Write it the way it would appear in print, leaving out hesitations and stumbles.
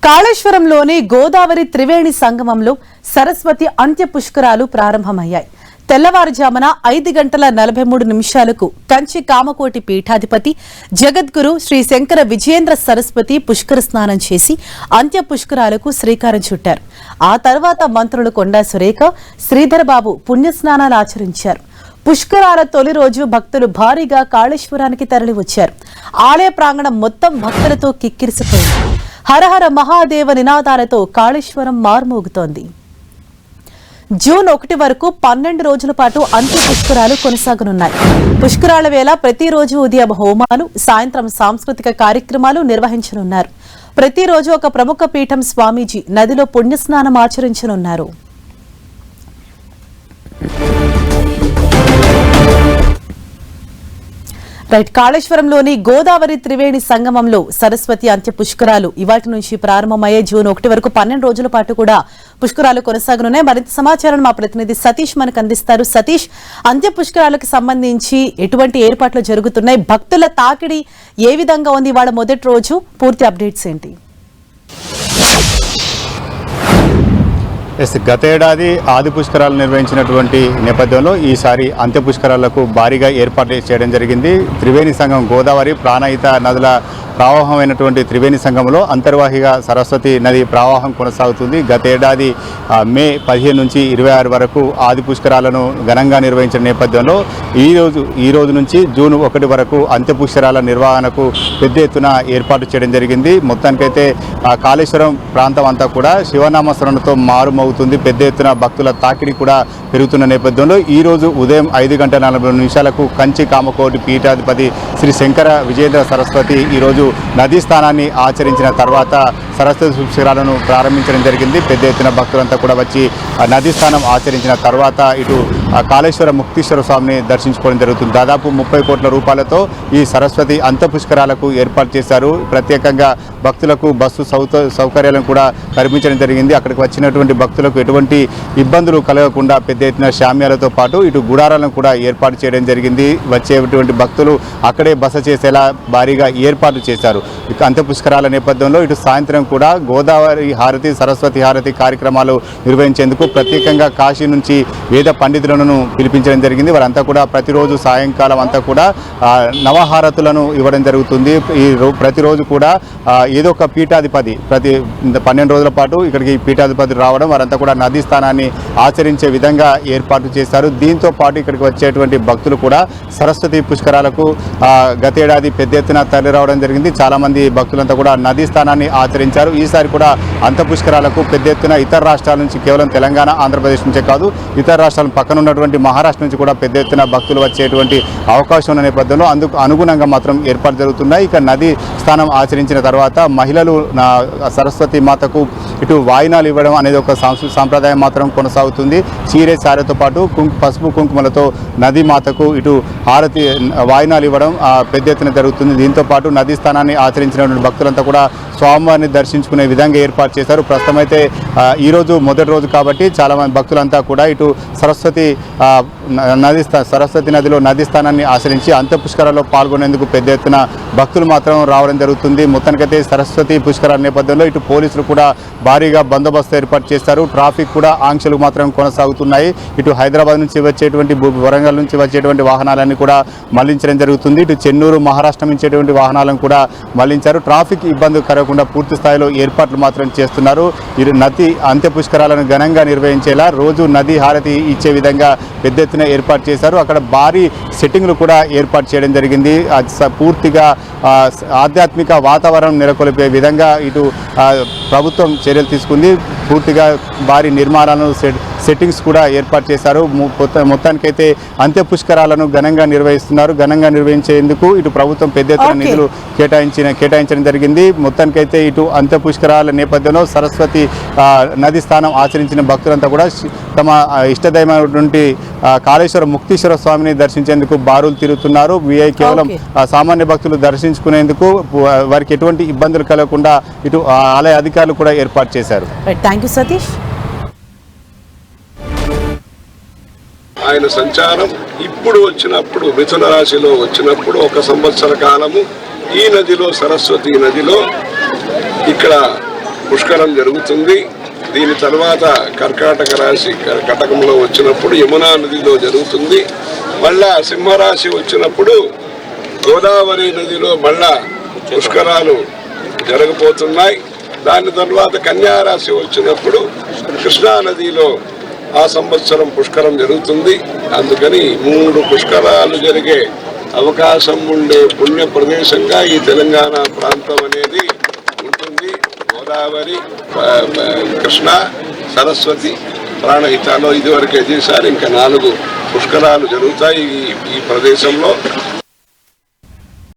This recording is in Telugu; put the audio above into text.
కాళేశ్వరంలోని గోదావరి త్రివేణి సంగమంలో సరస్వతి అంత్య పుష్కరాలు ప్రారంభమయ్యాయి. తెల్లవారుజామున 5:43 కంచి కామకోటి పీఠాధిపతి జగద్గురు శ్రీ శంకర విజయేంద్ర సరస్వతి పుష్కర స్నానం చేసి అంత్య పుష్కరాలకు శ్రీకారం చుట్టారు. ఆ తర్వాత మంత్రులు కొండా సురేఖ, శ్రీధర్ బాబు పుణ్యస్నానాలు ఆచరించారు. పుష్కరాల తొలి రోజు భక్తులు భారీగా కాళేశ్వరానికి తరలివచ్చారు. ఆలయ ప్రాంగణం మొత్తం భక్తులతో కిక్కిరిసిపోయింది. హరహర మహాదేవ నినాదాలతో కాళేశ్వరం మార్మోగుతోంది. జూన్ 1 వరకు 12 రోజుల పాటు అంత్య పుష్కరాలు కొనసాగనున్నాయి. పుష్కరాల వేళ ప్రతిరోజు ఉదయం హోమాలు, సాయంత్రం సాంస్కృతిక కార్యక్రమాలు నిర్వహించనున్నారు. ప్రతిరోజు ఒక ప్రముఖ పీఠం స్వామీజీ నదిలో పుణ్యస్నానం ఆచరించనున్నారు. కాళేశ్వరంలోని గోదావరి త్రివేణి సంగమంలో సరస్వతి అంత్య పుష్కరాలు ఇవాటి నుంచి ప్రారంభమయ్యే. జూన్ 1 వరకు 12 రోజుల పాటు కూడా పుష్కరాలు కొనసాగనున్నాయి. మరింత సమాచారం మా ప్రతినిధి సతీష్ మనకు అందిస్తారు. సతీష్, అంత్య పుష్కరాలకు సంబంధించి ఎటువంటి ఏర్పాట్లు జరుగుతున్నాయి? భక్తుల తాకిడి ఏ విధంగా ఉంది? ఇవాళ మొదటి రోజు పూర్తి అప్డేట్స్ ఏంటి? గతేడాది ఆది పుష్కరాలు నిర్వహించినటువంటి నేపథ్యంలో ఈసారి అంత్య పుష్కరాలకు భారీగా ఏర్పాట్లు చేయడం జరిగింది. త్రివేణి సంగం గోదావరి ప్రాణహిత నదుల ప్రవాహమైనటువంటి త్రివేణి సంగంలో అంతర్వాహిగా సరస్వతి నది ప్రవాహం కొనసాగుతుంది. గతేడాది మే 15 నుంచి 26 వరకు ఆది పుష్కరాలను ఘనంగా నిర్వహించిన నేపథ్యంలో ఈ రోజు నుంచి జూన్ 1 వరకు అంత్య పుష్కరాల నిర్వహణకు పెద్ద ఎత్తున ఏర్పాటు చేయడం జరిగింది. మొత్తానికైతే కాళేశ్వరం ప్రాంతం అంతా కూడా శివనామ స్మరణతో మారుమవుతుంది. పెద్ద ఎత్తున భక్తుల తాకిడి కూడా పెరుగుతున్న నేపథ్యంలో ఈ రోజు ఉదయం 5:40 కంచి కామకోటి పీఠాధిపతి శ్రీ శంకర విజయేంద్ర సరస్వతి ఈరోజు నదీ స్నానాన్ని ఆచరించిన తర్వాత సరస్వతి పుష్కరాలను ప్రారంభించడం జరిగింది. పెద్ద ఎత్తున భక్తులంతా కూడా వచ్చి నదీ స్నానం ఆచరించిన తర్వాత ఇటు కాళేశ్వర ముక్తీశ్వర స్వామిని దర్శించుకోవడం జరుగుతుంది. దాదాపు 30 కోట్ల రూపాయలతో ఈ సరస్వతి అంత్య పుష్కరాలకు ఏర్పాటు చేశారు. ప్రత్యేకంగా భక్తులకు బస్సు సౌకర్యాలను కూడా కల్పించడం జరిగింది. అక్కడికి వచ్చినటువంటి భక్తులకు ఎటువంటి ఇబ్బందులు కలగకుండా పెద్ద ఎత్తున శామ్యాలతో పాటు ఇటు గుడారాలను కూడా ఏర్పాటు చేయడం జరిగింది. వచ్చేటువంటి భక్తులు అక్కడే బస చేసేలా భారీగా ఏర్పాటు చేశారు. ఇక అంత్య పుష్కరాల నేపథ్యంలో ఇటు సాయంత్రం కూడా గోదావరి హారతి, సరస్వతి హారతి కార్యక్రమాలు నిర్వహించేందుకు ప్రత్యేకంగా కాశీ నుంచి వేద పండితులను పిలిపించడం జరిగింది. వారంతా కూడా ప్రతిరోజు సాయంకాలం అంతా కూడా నవహారతులను ఇవ్వడం జరుగుతుంది. ప్రతిరోజు కూడా ఏదో ఒక పీఠాధిపతి ప్రతి 12 రోజుల పాటు ఇక్కడికి పీఠాధిపతి రావడం, వారంతా కూడా నదీ స్థానాన్ని ఆచరించే విధంగా ఏర్పాటు చేశారు. దీంతో పాటు ఇక్కడికి వచ్చేటువంటి భక్తులు కూడా సరస్వతి పుష్కరాలకు గతేడాది పెద్ద ఎత్తున తరలి రావడం జరిగింది. చాలామంది భక్తులంతా కూడా నదీ స్థానాన్ని ఆచరించారు. ఈసారి కూడా అంత్య పుష్కరాలకు పెద్ద ఎత్తున ఇతర రాష్ట్రాల నుంచి, కేవలం తెలంగాణ, ఆంధ్రప్రదేశ్ నుంచే కాదు, ఇతర రాష్ట్రాల పక్కన ఉన్నటువంటి మహారాష్ట్ర నుంచి కూడా పెద్ద ఎత్తున భక్తులు వచ్చేటువంటి అవకాశం ఉన్న నేపథ్యంలో అందుకు అనుగుణంగా మాత్రం ఏర్పాటు జరుగుతున్నాయి. ఇక నదీ స్నానం ఆచరించిన తర్వాత మహిళలు సరస్వతి మాతకు ఇటు వాయినాలు ఇవ్వడం అనేది ఒక సాంప్రదాయం మాత్రం కొనసాగుతుంది. చీరే సారెతో పాటు పసుపు కుంకుమలతో నదీ మాతకు ఇటు హారతి వాయినాలు ఇవ్వడం పెద్ద ఎత్తున జరుగుతుంది. దీంతో పాటు నదీ స్థానాన్ని ఆచరించినటువంటి భక్తులంతా కూడా స్వామివారిని దర్శించుకునే విధంగా ఏర్పాటు చేశారు. ప్రస్తుతం అయితే ఈరోజు మొదటి రోజు కాబట్టి చాలామంది భక్తులంతా కూడా ఇటు సరస్వతి నదిలో నదీ స్థానాన్ని ఆచరించి అంత్య పుష్కరాల్లో పాల్గొనేందుకు పెద్ద ఎత్తున భక్తులు మాత్రం రావడం జరుగుతుంది. మొత్తానికైతే సరస్వతి పుష్కరాల నేపథ్యంలో ఇటు పోలీసులు కూడా భారీగా బందోబస్తు ఏర్పాటు చేశారు. ట్రాఫిక్ కూడా ఆంక్షలు మాత్రం కొనసాగుతున్నాయి. ఇటు హైదరాబాద్ నుంచి వచ్చేటువంటి, వరంగల్ నుంచి వచ్చేటువంటి వాహనాలన్నీ కూడా మళ్లించడం జరుగుతుంది. ఇటు చెన్నూరు, మహారాష్ట్ర నుంచేటువంటి వాహనాలను కూడా మళ్లించారు. ట్రాఫిక్ ఇబ్బంది కలగకుండా పూర్తి స్థాయిలో ఏర్పాట్లు మాత్రం చేస్తున్నారు. నది అంత్య పుష్కరాలను ఘనంగా నిర్వహించేలా రోజు నదీ హారతి ఇచ్చే విధంగా పెద్ద ఎత్తున ఏర్పాటు చేశారు. అక్కడ భారీ సెట్టింగ్లు కూడా ఏర్పాటు చేయడం జరిగింది. పూర్తిగా ఆధ్యాత్మిక వాతావరణం నెలకొల్పే విధంగా ఇటు ప్రభుత్వం చర్యలు తీసుకుంది. పూర్తిగా భారీ నిర్మాణాలను సెట్టింగ్స్ కూడా ఏర్పాటు చేశారు. మొత్తానికైతే అంత్య పుష్కరాలను ఘనంగా నిర్వహిస్తున్నారు. ఘనంగా నిర్వహించేందుకు ఇటు ప్రభుత్వం పెద్ద ఎత్తున నిధులు కేటాయించడం జరిగింది. మొత్తానికైతే ఇటు అంత్య పుష్కరాల నేపథ్యంలో సరస్వతి నది స్నానం ఆచరించిన భక్తులంతా కూడా తమ ఇష్టదైవమైనటువంటి కాళేశ్వర ముక్తీశ్వర స్వామిని దర్శించేందుకు బారులు తిరుగుతున్నారు. కేవలం సామాన్య భక్తులు దర్శించుకునేందుకు వారికి ఎటువంటి ఇబ్బందులు కలగకుండా ఇటు ఆలయ అధికారులు కూడా ఏర్పాటు చేశారు. Thank you Satish. ఆయన సంచారం ఇప్పుడు వచ్చినప్పుడు మిథున రాశిలో వచ్చినప్పుడు 1 సంవత్సర కాలము ఈ నదిలో, సరస్వతి నదిలో ఇక్కడ పుష్కరం జరుగుతుంది. దీని తర్వాత కర్కాటక రాశి కటకంలో వచ్చినప్పుడు యమునా నదిలో జరుగుతుంది. మళ్ళా సింహరాశి వచ్చినప్పుడు గోదావరి నదిలో మళ్ళా పుష్కరాలు జరగబోతున్నాయి. దాని తర్వాత కన్యారాశి వచ్చినప్పుడు కృష్ణా నదిలో ఆ సంవత్సరం పుష్కరం జరుగుతుంది. అందుకని 3 పుష్కరాలు జరిగే అవకాశం ఉండే పుణ్య ప్రదేశంగా ఈ తెలంగాణ ప్రాంతం అనేది ఉంటుంది. గోదావరి, కృష్ణ, సరస్వతి, ప్రాణహితాలో ఇదివరకే చేశారు. ఇంకా 4 పుష్కరాలు జరుగుతాయి ఈ ప్రదేశంలో.